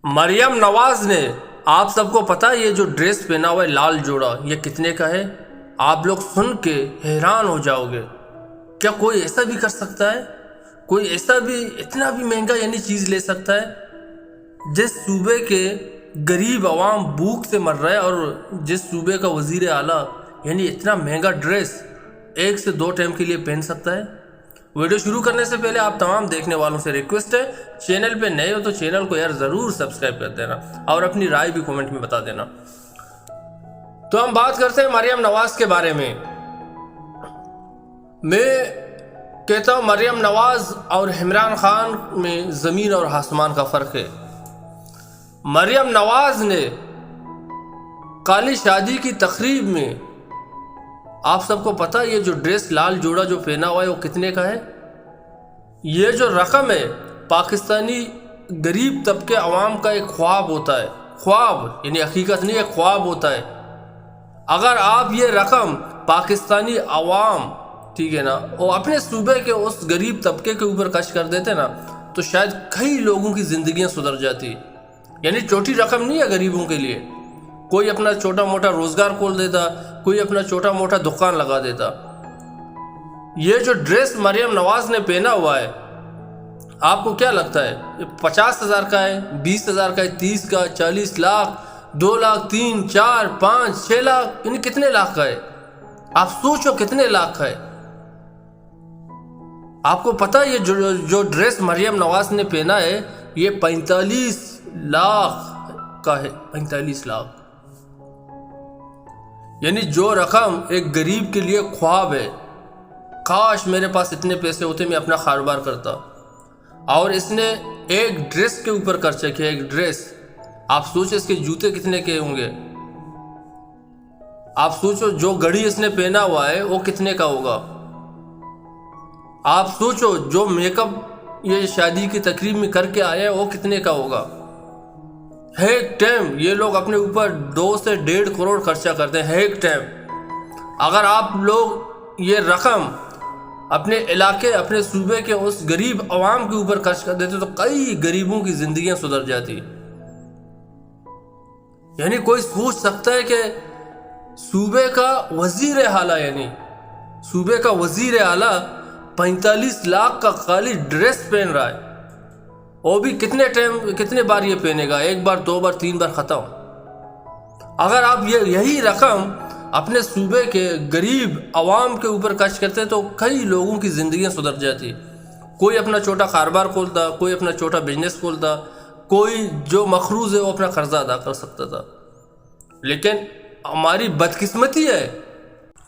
مریم نواز نے، آپ سب کو پتا یہ جو ڈریس پہنا ہوا ہے لال جوڑا، یہ کتنے کا ہے؟ آپ لوگ سن کے حیران ہو جاؤ گے. کیا کوئی ایسا بھی کر سکتا ہے؟ کوئی ایسا بھی اتنا بھی مہنگا چیز لے سکتا ہے؟ جس صوبے کے غریب عوام بھوک سے مر رہا ہے اور جس صوبے کا وزیر اعلیٰ اتنا مہنگا ڈریس 1 سے 2 ٹائم کے لیے پہن سکتا ہے. ویڈیو شروع کرنے سے پہلے آپ تمام دیکھنے والوں سے ریکویسٹ ہے، چینل پہ نئے ہو تو چینل کو ضرور سبسکرائب کر دینا اور اپنی رائے بھی کومنٹ میں بتا دینا. تو ہم بات کرتے ہیں مریم نواز کے بارے میں. میں کہتا ہوں مریم نواز اور عمران خان میں زمین اور آسمان کا فرق ہے. مریم نواز نے کالی شادی کی تقریب میں، آپ سب کو پتا یہ جو ڈریس لال جوڑا جو پہنا ہوا ہے وہ کتنے کا ہے؟ یہ جو رقم ہے پاکستانی غریب طبقے عوام کا ایک خواب ہوتا ہے. خواب حقیقت نہیں، ایک خواب ہوتا ہے. اگر آپ یہ رقم پاکستانی عوام، ٹھیک ہے نا، وہ اپنے صوبے کے اس غریب طبقے کے اوپر خرچ کر دیتے نا تو شاید کئی لوگوں کی زندگیاں سدھر جاتی. چھوٹی رقم نہیں ہے غریبوں کے لیے. کوئی اپنا چھوٹا موٹا روزگار کھول دیتا، کوئی اپنا چھوٹا موٹا دکان لگا دیتا. یہ جو ڈریس مریم نواز نے پہنا ہوا ہے، آپ کو کیا لگتا ہے 50,000 کا ہے، 20,000 کا ہے، 30 کا، 40 لاکھ، 2 لاکھ، 3، 4، 5، 6 لاکھ، کتنے لاکھ کا ہے؟ آپ سوچو کتنے لاکھ کا ہے. آپ کو پتا یہ جو ڈریس مریم نواز نے پہنا ہے یہ 45 لاکھ کا ہے. 45 لاکھ جو رقم ایک غریب کے لیے خواب ہے. کاش میرے پاس اتنے پیسے ہوتے میں اپنا کاروبار کرتا. اور اس نے ایک ڈریس کے اوپر خرچہ کیا. ایک ڈریس، آپ سوچو اس کے جوتے کتنے کے ہوں گے. آپ سوچو جو گھڑی اس نے پہنا ہوا ہے وہ کتنے کا ہوگا. آپ سوچو جو میک اپ یہ شادی کی تقریب میں کر کے آیا ہے وہ کتنے کا ہوگا. ایک ٹائم یہ لوگ اپنے اوپر 2 سے 1.5 کروڑ خرچہ کرتے ہیں ایک ٹائم. اگر آپ لوگ یہ رقم اپنے علاقے، اپنے صوبے کے اس غریب عوام کے اوپر خرچ کر دیتے تو کئی غریبوں کی زندگیاں سدھر جاتی. کوئی سوچ سکتا ہے کہ صوبے کا وزیر اعلیٰ صوبے کا وزیر اعلیٰ 45 لاکھ کا خالی ڈریس پہن رہا ہے. وہ بھی کتنے بار یہ پہنے گا؟ 1 بار، 2 بار، 3 بار ختم. اگر آپ یہی رقم اپنے صوبے کے غریب عوام کے اوپر خرچ کرتے تو کئی لوگوں کی زندگیاں سدھر جاتی. کوئی اپنا چھوٹا کاروبار کھولتا، کوئی اپنا چھوٹا بزنس کھولتا، کوئی جو مقروض ہے وہ اپنا قرضہ ادا کر سکتا تھا. لیکن ہماری بدقسمتی ہے،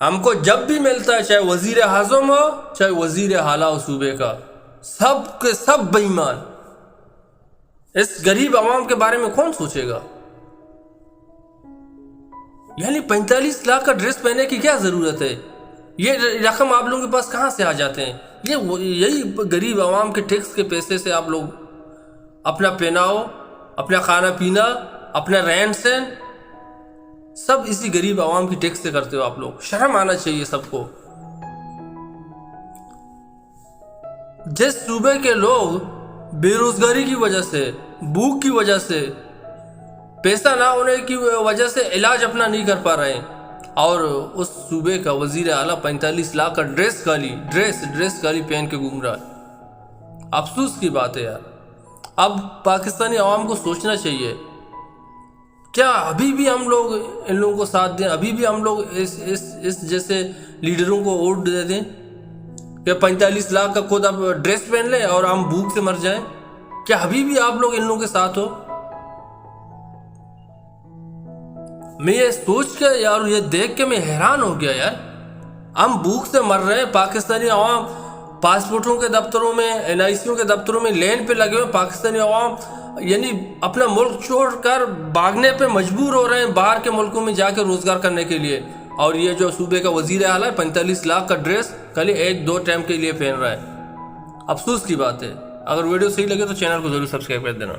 ہم کو جب بھی ملتا ہے، چاہے وزیر اعظم ہو، چاہے وزیر اعلیٰ ہو صوبے کا، سب کے سب بے ایمان. اس غریب عوام کے بارے میں کون سوچے گا؟ 45 لاکھ کا ڈریس پہننے کی کیا ضرورت ہے؟ یہ رقم آپ لوگوں کے پاس کہاں سے آ جاتے ہیں؟ یہی غریب عوام کے ٹیکس کے پیسے سے آپ لوگ اپنا پہناؤ، اپنا کھانا پینا، اپنا رہن سہن سب اسی غریب عوام کی ٹیکس سے کرتے ہو آپ لوگ. شرم آنا چاہیے سب کو. جس صوبے کے لوگ بے روزگاری کی وجہ سے، بھوک کی وجہ سے، پیسہ نہ ہونے کی وجہ سے علاج اپنا نہیں کر پا رہے ہیں، اور اس صوبے کا وزیر اعلیٰ 45 لاکھ کا ڈریس کالی پہن کے گھوم رہا ہے. افسوس کی بات ہے یار. اب پاکستانی عوام کو سوچنا چاہیے، کیا ابھی بھی ہم لوگ ان لوگوں کو ساتھ دیں؟ ابھی بھی ہم لوگ اس جیسے لیڈروں کو ووٹ دے دیں کہ 45 لاکھ کا خود اب ڈریس پہن لیں اور ہم بھوک سے مر جائیں؟ کیا ابھی بھی آپ لوگ ان لوگوں کے ساتھ ہو؟ میں یہ سوچ کے یار، یہ دیکھ کے میں حیران ہو گیا یار. ہم بھوک سے مر رہے ہیں، پاکستانی عوام پاسپورٹوں کے دفتروں میں، NICوں کے دفتروں میں لین پہ لگے ہوئے. پاکستانی عوام اپنا ملک چھوڑ کر بھاگنے پہ مجبور ہو رہے ہیں باہر کے ملکوں میں جا کے روزگار کرنے کے لیے. اور یہ جو صوبے کا وزیر اعلیٰ 45 لاکھ کا ڈریس خالی 1-2 ٹائم کے لیے پہن رہا ہے. افسوس کی بات ہے. اگر ویڈیو صحیح لگے تو چینل کو ضرور سبسکرائب کر دینا.